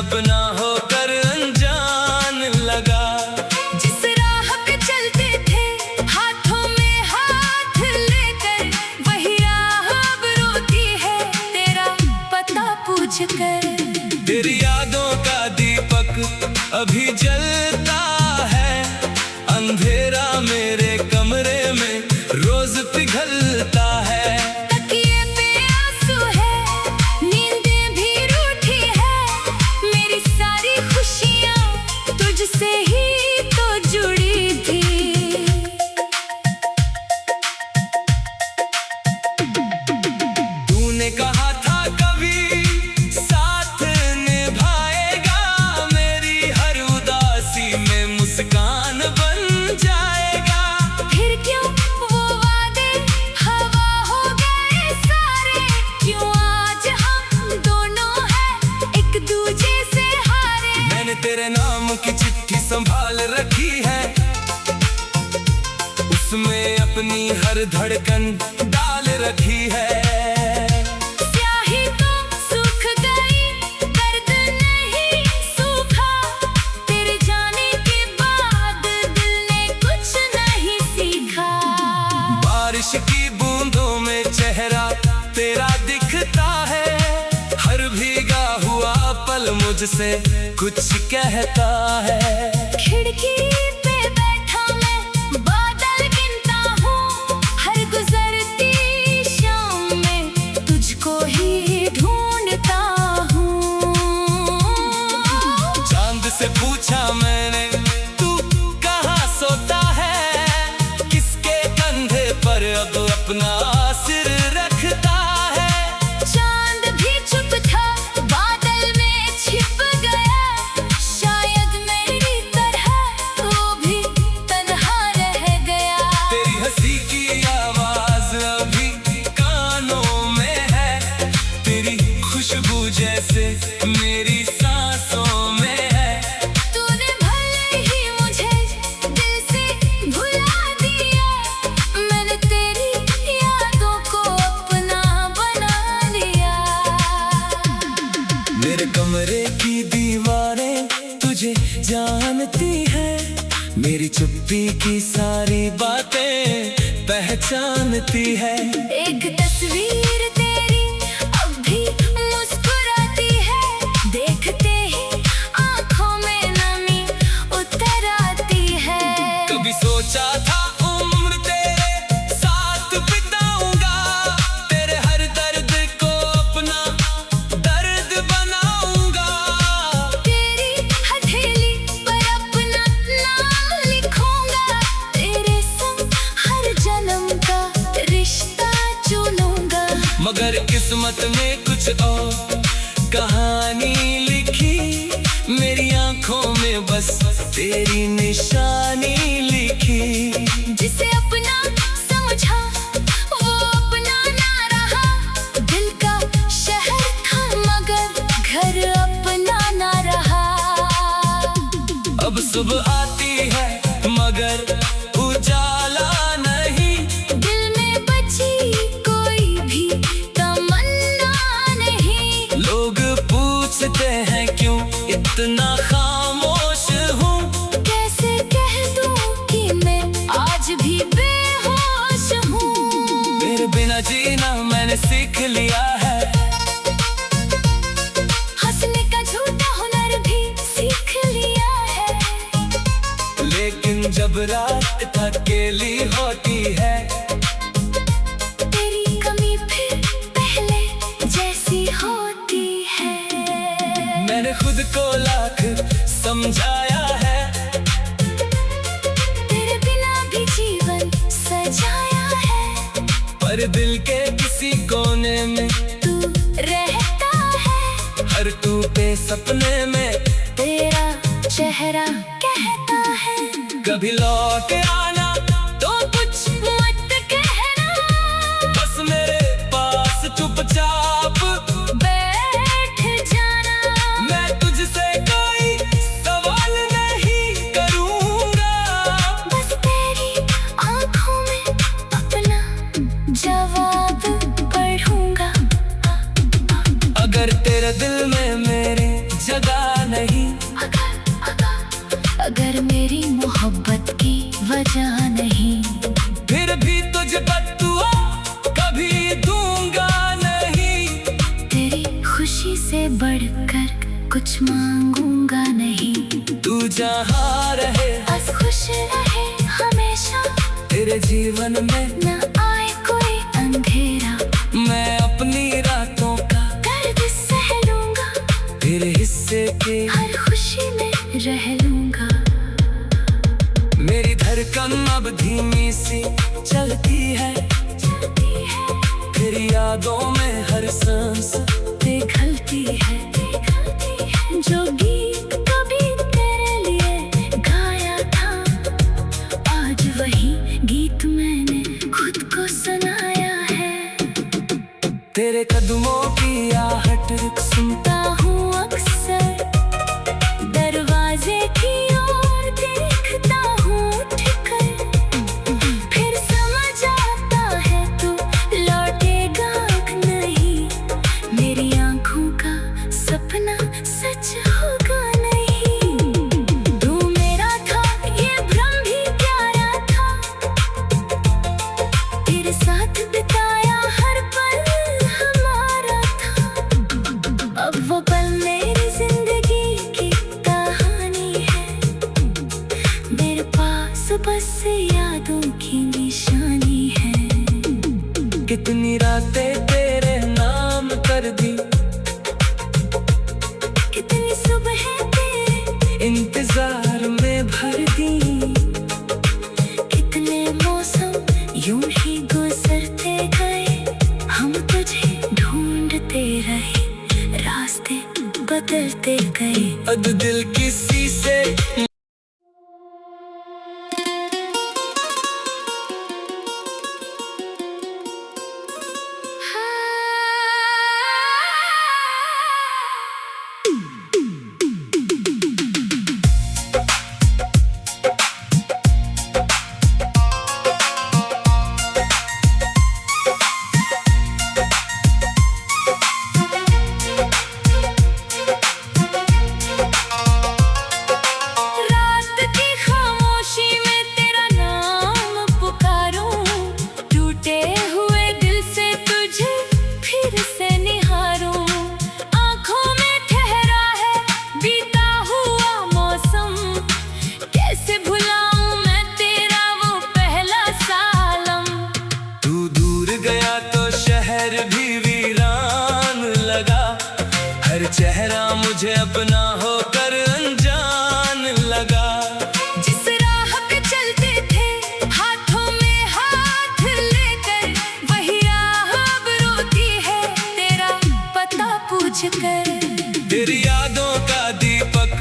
अपना होकर अनजान लगा। जिस राह पे चलते थे हाथों में हाथ लेकर, वही राह अब रोती है तेरा पता पूछ कर। तेरी यादों का दीपक अभी जलता है, अंधेरा मेरे कमरे में रोज पिघलता है। तकिए पे आंसू है, नींदें भी रूठी है, मेरी सारी खुशियाँ तुझसे ही तो जुड़ी थी। तूने कहा था कभी साथ निभाएगा, मेरी हर उदासी में मुस्कान बन जाएगा। फिर क्यों वो वादे हवा हो गए सारे, क्यों आज हम दोनों हैं एक दूजे से हारे। मैंने तेरे नाम की चिट्ठी संभाल रखी है, उसमें अपनी हर धड़कन डाल रखी है। स्याही तो सूख गई, दर्द नहीं सूखा, तेरे जाने के बाद दिल ने कुछ नहीं सीखा। बारिश की बूंदों में चेहरा तेरा दिखता है, हर भीगा हुआ पल मुझसे कुछ कहता है। खिड़की पे बैठा मैं बादल गिनता हूँ, हर गुजरती शाम में तुझको ही ढूंढता हूँ। चांद से पूछा मैंने तू कहाँ सोता है, किसके कंधे पर अब अपना सिर रखता है। चांद भी चुप था, बादल में छिप गया, शायद मेरी तरह वो भी तन्हा रह गया। तेरी हंसी की आवाज अभी कानों में है, तेरी खुशबू जैसे मेरी सांसों में है। तूने भले ही मुझे दिल से भुला दिया, मैंने तेरी यादों को अपना बना लिया। मेरे कमरे की दीवारें तुझे जानती है, मेरी चुप्पी की सारी बातें पहचानती है। एक तस्वीर तेरी अब भी मुस्कुराती है, देखते ही आंखों में नमी उतर आती है। कभी सोचा था उम्र तेरे साथ बिताऊंगा, तेरे हर दर्द को अपना दर्द बनाऊंगा। तेरी हथेली पर अपना नाम लिखूंगा, तेरे संग हर जन्म का रिश्ता चुनूंगा। मगर किस्मत ने कुछ और कहानी लिखी, मेरी आंखों में बस तेरी निशानी लिखी। जिसे अपना समझा वो अपना ना रहा, दिल का शहर था मगर घर अपना ना रहा। अब सुबह आती है मगर उजाला नहीं, दिल में बची कोई भी तमन्ना नहीं। लोग पूछते हैं क्यों इतना खामोश हूँ, कैसे कह दूं कि मैं आज भी बेहोश हूँ। तेरे बिना जीना मैंने सीख लिया है, हंसने का झूठा हुनर भी सीख लिया है। लेकिन जब रात अकेली होती है, तेरी कमी फिर पहले जैसी होती है। मैंने खुद को लाख समझाया है, तेरे बिना भी जीवन सजाया है, पर दिल के किसी कोने में तू रहता है। हर टूटे सपने में तेरा चेहरा कहता है, कभी लौट आना तो कुछ मत कहना, बस मेरे पास चुपचाप बैठ जाना। मैं तुझसे कोई सवाल नहीं करूँगा, बस तेरी आंखों में अपना जवाब पढ़ूंगा। अगर तेरे दिल में मेरे जगह मेरी मोहब्बत की वजह नहीं। फिर भी तुझ बद्दुआ कभी दूंगा नहीं। तेरी खुशी से बढ़कर कुछ मांगूंगा नहीं। तू जहाँ रहे बस खुश रहे हमेशा, तेरे जीवन में न आए कोई अंधेरा। मैं अपनी रातों का दर्द सह लूंगा, तेरे हिस्से के हर खुशी में रह लूंगा। मेरी धड़कन अब धीमी सी चलती है, तेरी यादों में हर सांस पिघलती है। जो गीत कभी तेरे लिए गाया था, आज वही गीत मैंने खुद को सुनाया है। तेरे कदमों की आहट सुनता सुनता हूँ अक्सर, दरवाजे की ओर देखता हूँ उठकर। फिर समझ आता है तू लौटेगा नहीं, मेरी आंखों का सपना सच होगा नहीं। तू मेरा था ये भ्रम भी प्यारा था, तेरे साथ बिताया हर पल हमारा था। अब वो पल मेरी जिंदगी की कहानी है, मेरे पास बस यादों की निशानी है। कितनी रातें तेरे नाम कर दी, कितनी सुबह तेरे इंतजार में भर दी। कितने मौसम यूं ही गुजरते गए, हम तुझे ढूंढते रहे, रास्ते बदलते गए। अब दिल किसी से रात की खामोशी में तेरा नाम पुकारूं, टूटे हुए दिल से तुझे फिर से निहारूं। आंखों में ठहरा है बीता हुआ मौसम, कैसे भुलाऊं मैं तेरा वो पहला सालम। तू दूर गया तो शहर भी वीरान लगा, हर चेहरा मुझे अपना होकर अनजान लगा। जिस राह पे चलते थे हाथों में हाथ लेकर, वही राह अब रोती है तेरा पता पूछ कर। तेरी यादों का दीपक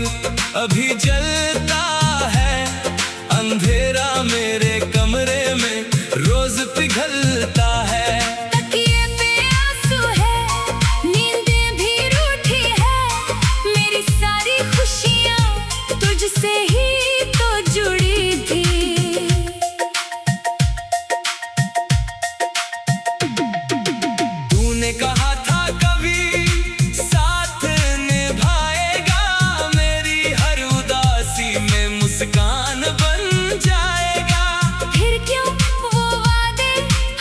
अभी जलता है, अंधेरा मेरे कमरे में रोज पिघलता है। तकिए पे आंसू है, नींदें भी रूठी है, मेरी सारी खुशियाँ तुझसे ही तो जुड़ी थी। तूने कहा था कभी साथ निभाएगा, मेरी हर उदासी में मुस्कान बन जाएगा। फिर क्यों वो वादे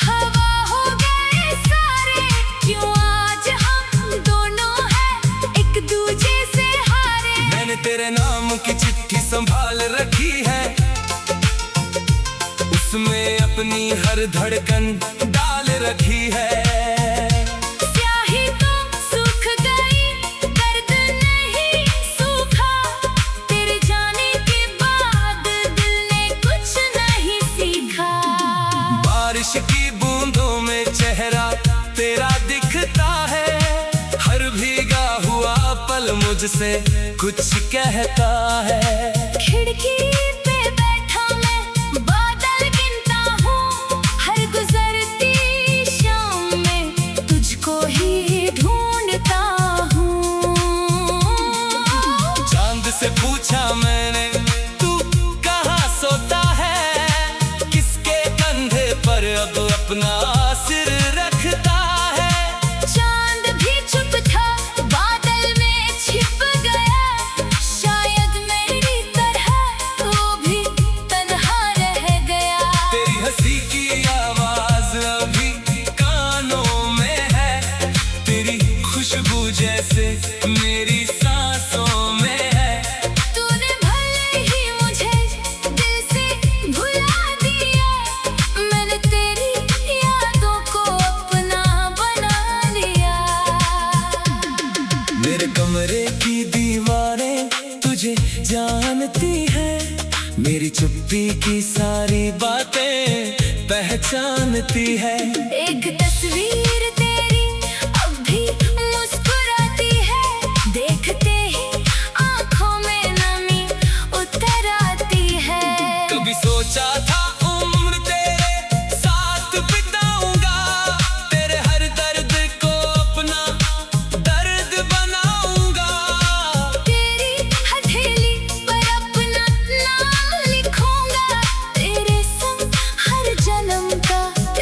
हवा हो गए सारे, क्यों आज हम दोनों हैं एक दूजे से हारे। मैंने तेरे नाम की चिट्ठी संभाल रखी है, उसमें अपनी हर धड़कन डाल रखी है। स्याही तो सूख गई, दर्द नहीं सूखा, तेरे जाने के बाद दिल ने कुछ नहीं सीखा। बारिश की बूंदों में चेहरा तेरा दिखता है, हर भीगा हुआ पल मुझसे कुछ कहता है। खिड़की पे बैठा मैं बादल गिनता हूँ, हर गुजरती शाम में तुझको ही ढूंढता हूँ। चांद से पूछा मैंने तू कहाँ सोता है, किसके कंधे पर अब अपना सिर रखता है। चांद भी चुप था, बादल में छिप गया, शायद मेरी तरह मेरी चुप्पी की सारी बातें पहचानती है। एक तस्वीर तेरी अब भी मुस्कुराती है, देखते ही आंखों में नमी उतर आती है। कभी सोचा था उम्र तेरे साथ बिताऊंगा, तेरे हर दर्द को अपना दर्द बनाऊंगा। तेरी हथेली पर अपना नाम लिखूंगा, तेरे संग हर जन्म का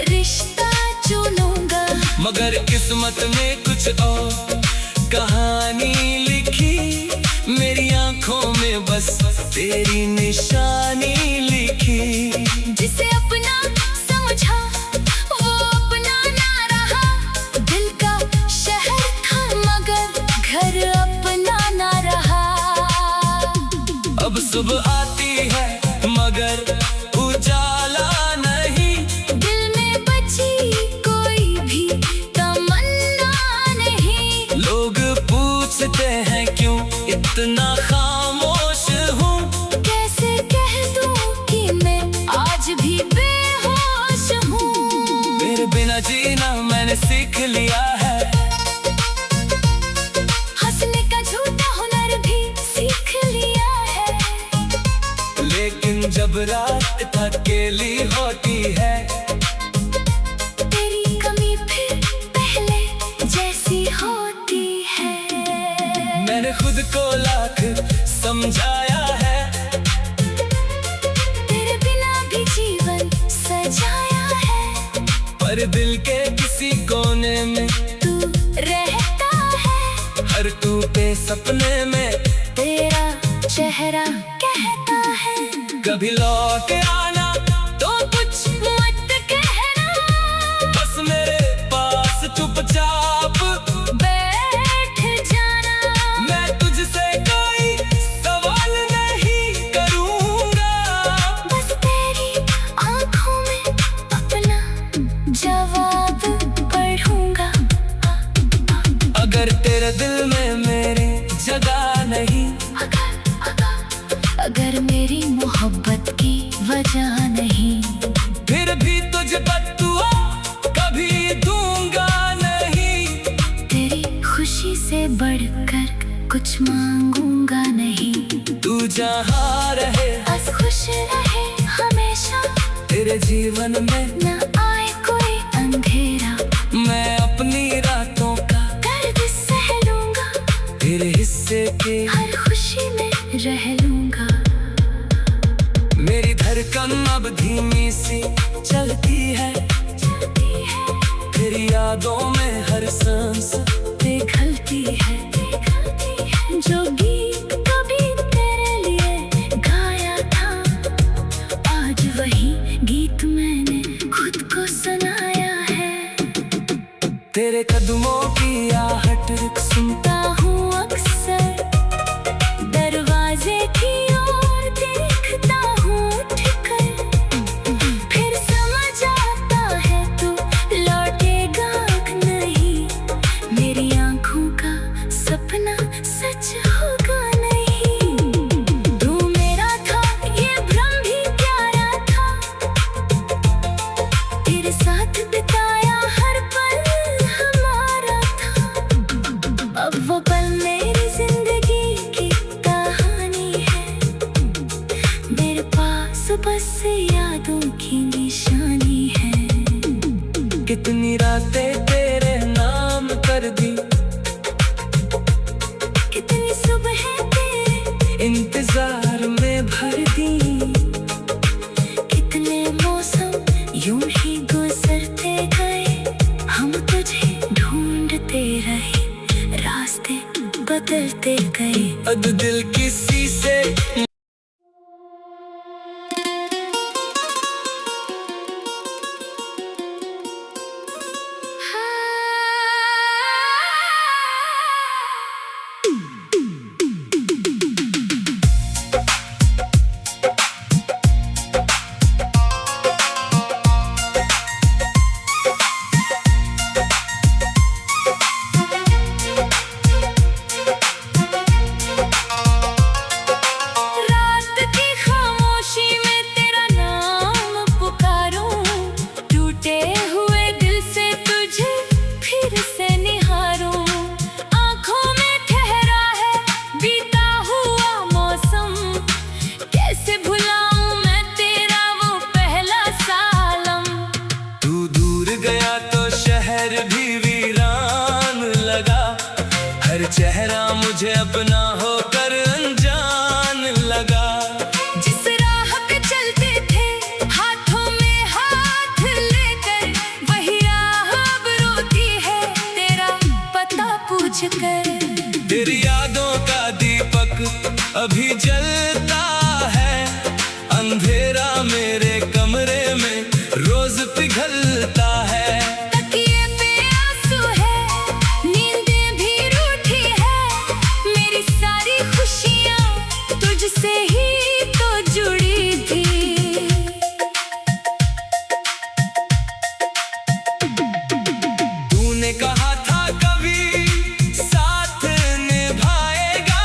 रिश्ता चुनूंगा। मगर किस्मत ने कुछ और कहानी लिखी, मेरी आंखों में बस तेरी निशानी लिखी। जिसे अपना समझा वो अपना ना रहा, दिल का शहर था मगर घर अपना ना रहा। अब सुबह आती है मगर उजाला नहीं, दिल में बची कोई भी तमन्ना नहीं। लोग पूछते हैं क्यों इतना खामोश हूँ, कैसे कह दूं कि मैं आज भी बेहोश हूँ। तेरे बिना जीना मैंने सीख लिया है, हंसने का झूठा हुनर भी सीख लिया है। लेकिन जब रात अकेली होती है, तेरी कमी फिर पहले जैसी होती है। मैंने खुद को लाख समझाया है, तेरे बिना भी जीवन सजाया है। पर दिल के किसी कोने में तू रहता है, हर टूटे सपने में तेरा चेहरा कहता है। कभी लौट आना तो कुछ मत कहना, बस मेरे पास चुपचाप बैठ जाना। मैं तुझसे कोई सवाल नहीं करूंगा, बस तेरी आंखों में अपना जवाब पढ़ूंगा। अगर तेरे दिल में मेरी जगह नहीं, अगर मेरी मोहब्बत की वजह नहीं, फिर भी तुझे बद्दुआ कभी दूंगा नहीं। तेरी खुशी से बढ़कर कुछ मांगूंगा नहीं। तू जहाँ रहे बस खुश रहे हमेशा, तेरे जीवन में न आए कोई अंधेरा। मैं अपनी रातों का दर्द सह लूंगा, तेरे हिस्से के हर खुशी में रह लूंगा। मेरी धड़कन अब धीमी सी चलती है, तेरी यादों में हर सांस पिघलती है। जो गीत कभी तेरे लिए गाया था, आज वही गीत मैंने खुद को सुनाया है। तेरे कदमों की आहट सुनता सुनता हूँ अक्सर, दरवाजे की ओर देखता हूँ उठकर। फिर समझ आता है तू लौटेगा नहीं, मेरी आंखों का सपना सच होगा नहीं। तू मेरा था ये भ्रम भी प्यारा था, तेरे साथ बिताया हर पल हमारा था। अब वो पल मेरी जिंदगी की कहानी है, मेरे पास बस यादों की निशानी है। कितनी रातें तेरे नाम कर दी, कितनी सुबह तेरे इंतजार में भर दी। कितने मौसम यूं ही गुजरते गए, हम तुझे ढूंढते रहे, रास्ते बदलते गए। अब दिल किसी से मुझे अपना होकर अनजान लगा। जिस राह पे चलते थे हाथों में हाथ लेकर, वही राह अब रोती है तेरा पता पूछ कर। तेरी यादों का दीपक अभी जलता है, अंधेरा मेरे कमरे में रोज पिघलता है। तकिए पे आंसू है, नींदें भी रूठी है, मेरी सारी खुशियाँ तुझसे ही तो जुड़ी थी। तूने कहा था कभी साथ निभाएगा,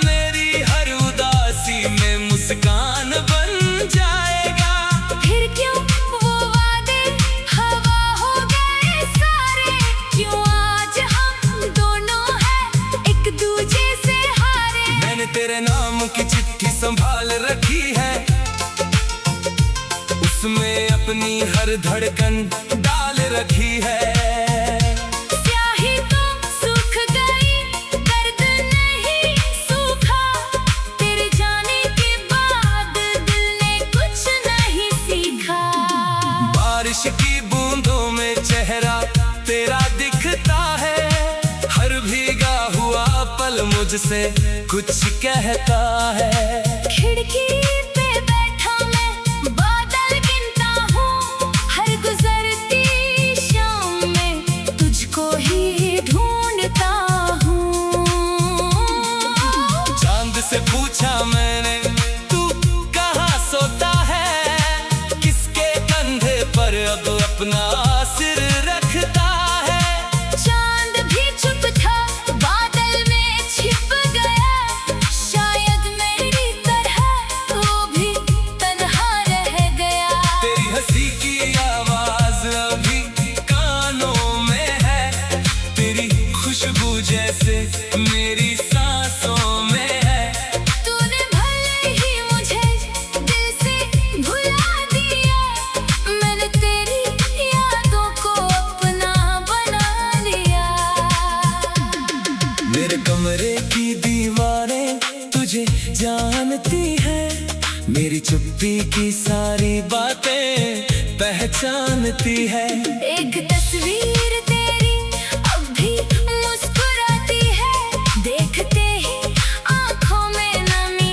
मेरी हर उदासी में मुस्कान बन जाएगा। फिर क्यों वो वादे हवा हो गए सारे, क्यों आज हम दोनों हैं एक दूजे से हारे। मैंने तेरे नाम की चिट्ठी संभाल रखी है, उसमें अपनी हर धड़कन डाल रखी है। स्याही तो सूख गई, दर्द नहीं सूखा, तेरे जाने के बाद दिल ने कुछ नहीं सीखा। बारिश की बूंदों में चेहरा तेरा दिखता है, हर भीगा हुआ पल मुझसे कुछ कहता है। खिड़की पे बैठा मैं बादल गिनता हूँ, हर गुजरती शाम में तुझको ही ढूंढता हूँ। चांद से पूछा मैंने तू कहाँ सोता है, किसके कंधे पर अब अपना सिर रखता है। चांद भी चुप था, बादल में छिप गया, शायद मेरी तरह वो भी तन्हा रह गया। तेरी हंसी की आवाज अभी कानों में है, तेरी खुशबू जैसे मेरी सांसों में है। तूने भले ही मुझे दिल से भुला दिया, मैंने तेरी यादों को अपना बना लिया। मेरे कमरे की दीवारें तुझे जानती है, मेरी चुप्पी की सारी बातें पहचानती है। एक तस्वीर तेरी अब भी मुस्कुराती है, देखते ही आंखों में नमी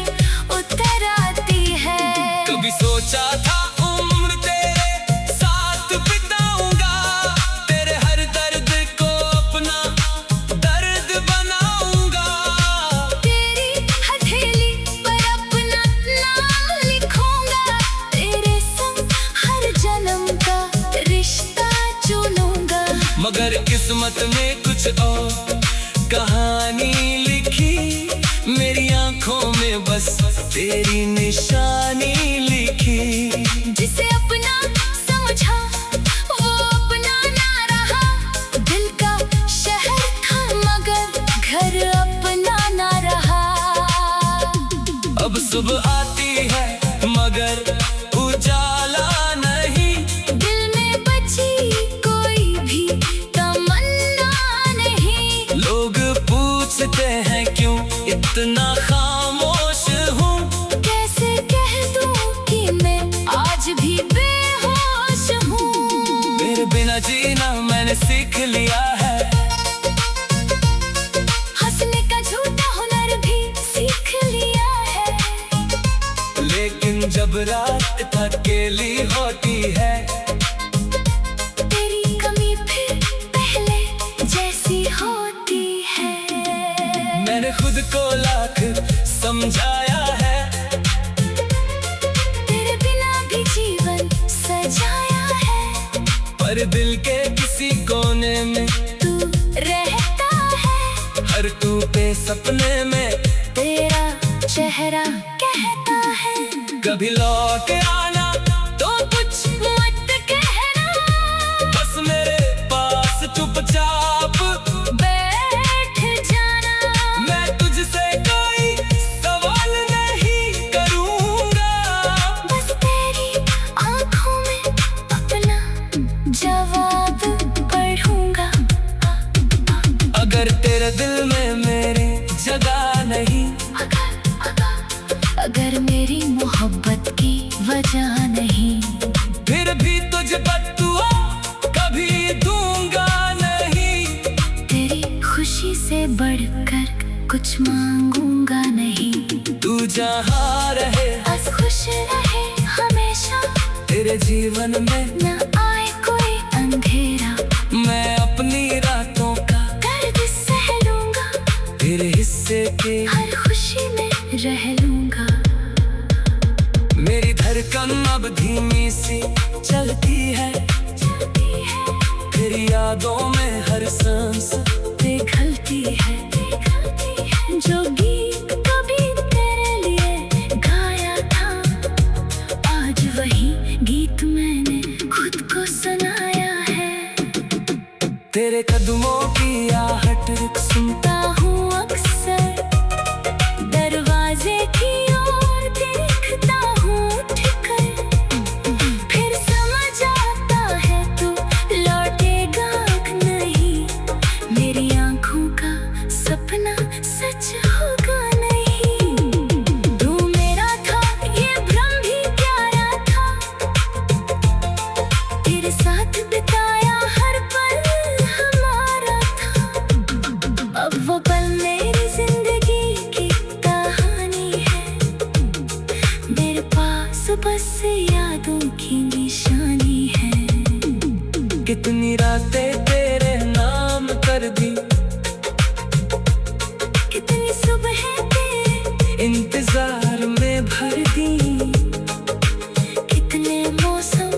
उतर आती है। कभी सोचा था उम्र तेरे साथ बिताऊंगा, तेरे हर दर्द को अपना दर्द बनाऊंगा। तेरी हथेली पर अपना नाम लिखूंगा, तेरे संग हर जन्म का रिश्ता चुनूंगा। मगर किस्मत ने कुछ और कहानी लिखी, मेरी आंखों में बस तेरी निशानी लिखी। जिसे अपना समझा वो अपना ना रहा, दिल का शहर था मगर घर अपना ना रहा। अब सुबह आती है मगर उजाला नहीं, दिल में बची कोई भी तमन्ना नहीं। लोग पूछते हैं क्यों इतना खामोश हूँ, कैसे कह दूं कि मैं आज भी बेहोश हूँ। मेरे बिना जीना मैंने सीख लिया है, हंसने का झूठा हुनर भी सीख लिया है। लेकिन जब रात अकेली होती है, तेरी कमी फिर पहले जैसी होती है। मैंने खुद को लाख समझाया है, तेरे बिना भी जीवन सजाया है, पर दिल के किसी कोने में तू रहता है। हर टूटे सपने में तेरा चेहरा कहता है, कभी लौट आना तो कुछ मत कहना, बस मेरे पास चुपचाप बैठ जाना। मैं तुझसे कोई सवाल नहीं करूँगा, बस तेरी आंखों में अपना जवाब पढ़ूंगा। अगर तेरे दिल में मेरी जगह वजह नहीं। फिर भी तुझे बद्दुआ कभी दूंगा नहीं। तेरी खुशी से बढ़कर कुछ मांगूंगा नहीं। तू जहाँ रहे बस खुश रहे हमेशा, तेरे जीवन में न आए कोई अंधेरा। मैं अपनी रातों का दर्द सह लूंगा, तेरे हिस्से के हर खुशी में रह लूंगा। मेरी धड़कन अब धीमी सी चलती है, तेरी यादों में हर सांस पिघलती है। जो गीत कभी तेरे लिए गाया था, आज वही गीत मैंने खुद को सुनाया है। तेरे कदमों की आहट सुनता हूँ अक्सर, दरवाजे की ओर देखता हूँ उठकर। फिर समझ आता है तू लौटेगा नहीं, मेरी आंखों का सपना सच होगा नहीं। तू मेरा था ये भ्रम भी प्यारा था, तेरे साथ बिताया हर पल हमारा था। अब वो पल मेरी जिंदगी की कहानी है, मेरे पास बस यादों की निशानी है। कितनी रातें तेरे नाम कर दी, कितनी सुबह तेरे इंतजार में भर दी। कितने मौसम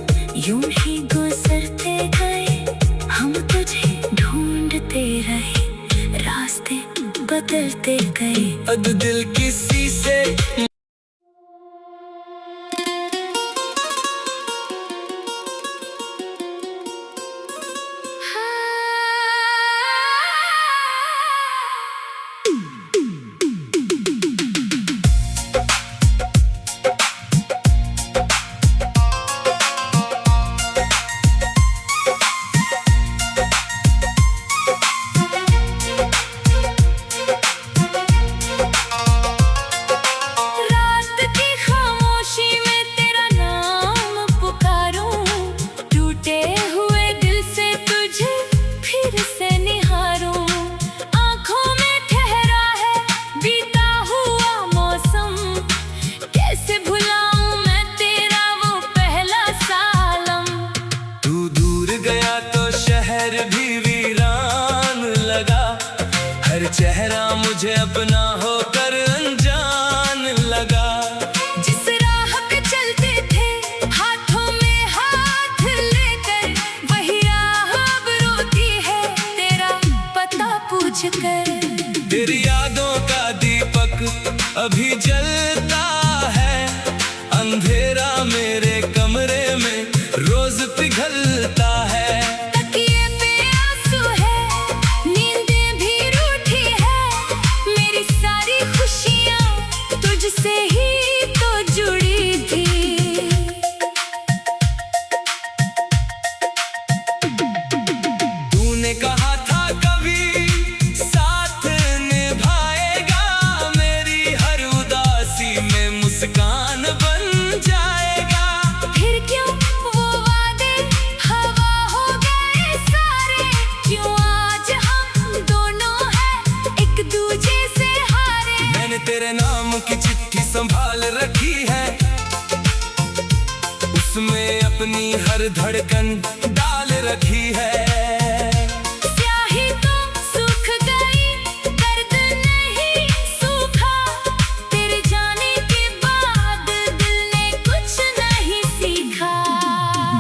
यूं ही गुजरते गए, हम तुझे ढूंढते रहे, रास्ते बदलते गए। अब दिल किसी से रात की खामोशी में तेरा नाम पुकारूं, टूटे हुए दिल से तुझे फिर से निहारूं। आंखों में ठहरा है बीता हुआ मौसम, कैसे भुलाऊं मैं तेरा वो पहला सालम। तू दूर गया तो शहर भी वीरान लगा, हर चेहरा मुझे अपना होकर अनजान लगा। जिस राह पे चलते थे हाथों में हाथ लेकर, वही राह अब रोती है तेरा पता पूछ कर। तेरी यादों का दीपक अभी जलता है, अंधेरा मेरे कमरे में रोज पिघलता है। तकिए पे आंसू है, नींदें भी रूठी है, मेरी सारी खुशियाँ तुझसे ही तो जुड़ी थी। तूने कहा था कभी साथ निभाएगा, मेरी हर उदासी में मुस्कान बन जाएगा। फिर क्यों वो वादे हवा हो गए सारे, क्यों आज हम दोनों हैं एक दूजे से हारे। मैंने तेरे नाम की चिट्ठी संभाल रखी है, उसमें अपनी हर धड़कन डाल रखी है। स्याही तो सूख गई, दर्द नहीं सूखा, तेरे जाने के बाद दिल ने कुछ नहीं सीखा।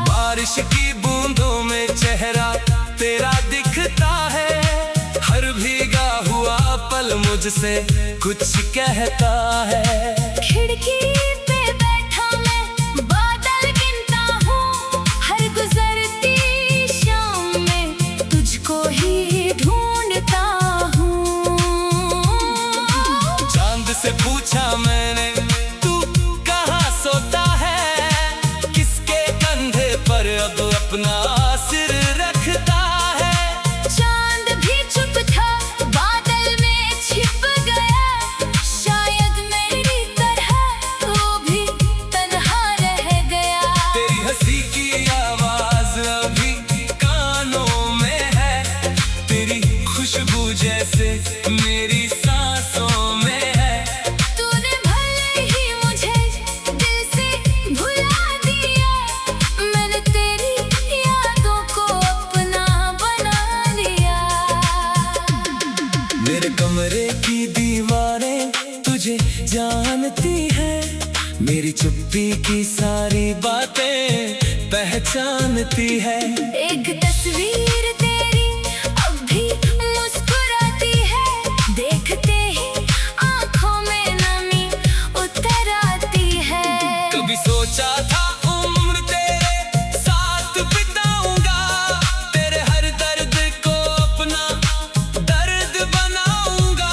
बारिश की बूंदों में चेहरा तेरा दिखता है, हर भीगा हुआ पल मुझसे कुछ कहता है। खिड़की पे बैठा मैं बादल गिनता हूँ, हर गुजरती शाम में तुझको ही ढूंढता हूँ। चांद से पूछा मैंने तू कहाँ सोता है, किसके कंधे पर अब अपना सिर रखता है। चांद भी चुप था, बादल में छिप गया, शायद मेरी तरह वो छुपी की सारी बातें पहचानती है। एक तस्वीर तेरी अब भी मुस्कुराती है, देखते ही आंखों में नमी उतर आती है। कभी सोचा था उम्र तेरे साथ बिताऊंगा, तेरे हर दर्द को अपना दर्द बनाऊंगा।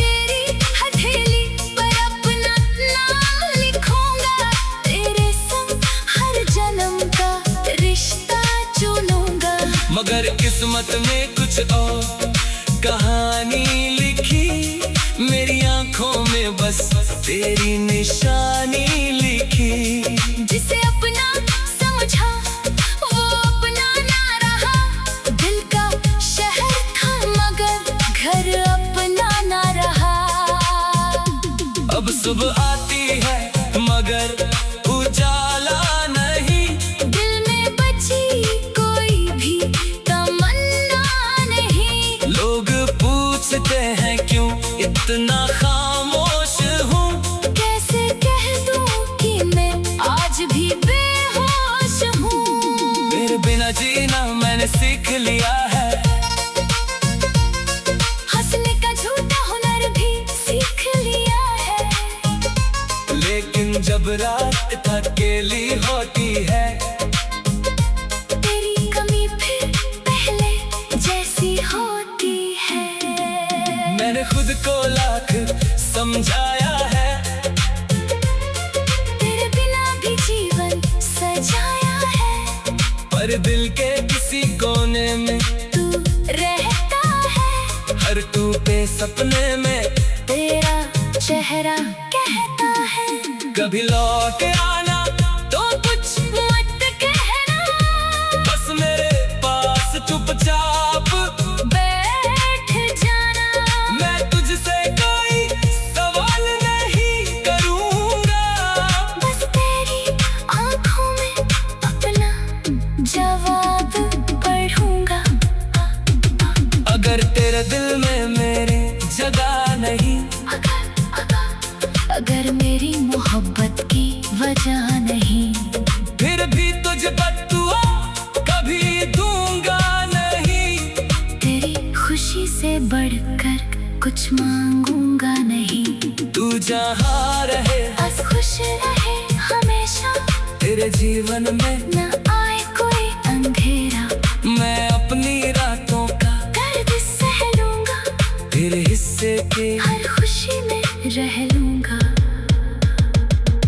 तेरी हथेली पर अपना नाम लिखूंगा, तेरे संग हर जन्म का रिश्ता चुनूंगा। मगर किस्मत में कुछ और कहानी लिखी, मेरी आंखों में बस तेरी निशानी लिखी। जिसे अपना समझा वो अपना ना रहा, दिल का शहर था मगर घर अपना ना रहा। अब सुबह आती है मगर उजाला नहीं, दिल में बची कोई भी तमन्ना नहीं। लोग पूछते हैं क्यों इतना खामोश हूँ, कैसे कह दूं कि मैं आज भी बेहोश हूँ। तेरे बिना जीना मैंने सीख लिया है, हंसने का झूठा हुनर भी सीख लिया है। लेकिन जब रात अकेली होती है, तेरी कमी फिर पहले जैसी होती है। मैंने खुद को लाख समझाया है, तेरे बिना भी जीवन सजाया है। पर दिल के किसी कोने में तू रहता है, हर टूटे सपने में तेरा चेहरा कहता है। कभी लौट आना तो कुछ मत कहना, बस मेरे पास चुपचाप बैठ जाना। मैं तुझसे कोई सवाल नहीं करूंगा, बस तेरी आंखों में अपना जवाब पढ़ूंगा। अगर तेरे दिल में मेरी जगह नहीं, अगर मेरी मोहब्बत की वजह नहीं, फिर भी तुझ बद्दुआ कभी दूंगा नहीं। तेरी खुशी से बढ़कर कुछ मांगूंगा नहीं। तू जहाँ रहे बस खुश रहे हमेशा, तेरे जीवन में न आए कोई अंधेरा। मैं अपनी रातों का दर्द सह लूंगा, तेरे हिस्से के हर खुशी में रह लूंगा।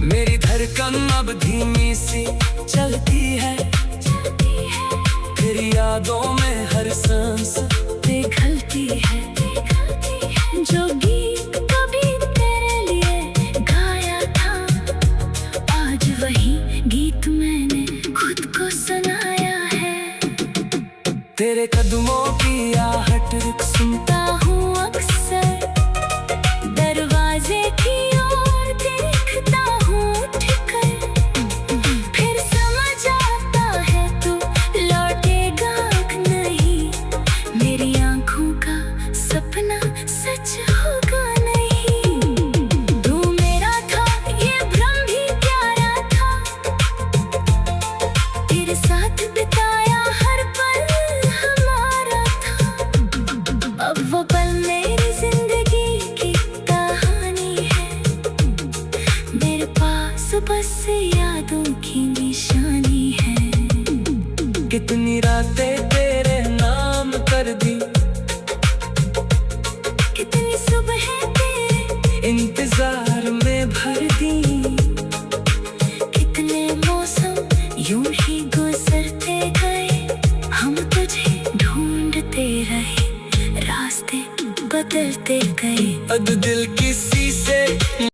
मेरी धड़कन अब धीमी सी चलती है, तेरी यादों में हर सांस पिघलती है। जो गीत कभी तेरे लिए गाया था, आज वही गीत मैंने खुद को सुनाया है। तेरे कदमों की आहट सुनता सुनता हूँ अक्सर, दरवाजे की ओर देखता हूँ उठकर। फिर समझ आता है तू लौटेगा नहीं, मेरी आंखों का सपना सच होगा नहीं। तू मेरा था ये भ्रम भी प्यारा था, तेरे साथ बिताया हर पल हमारा था। अब वो पल मेरी जिंदगी की कहानी है, मेरे पास बस यादों की निशानी है। कितनी रातें तेरे नाम कर दी,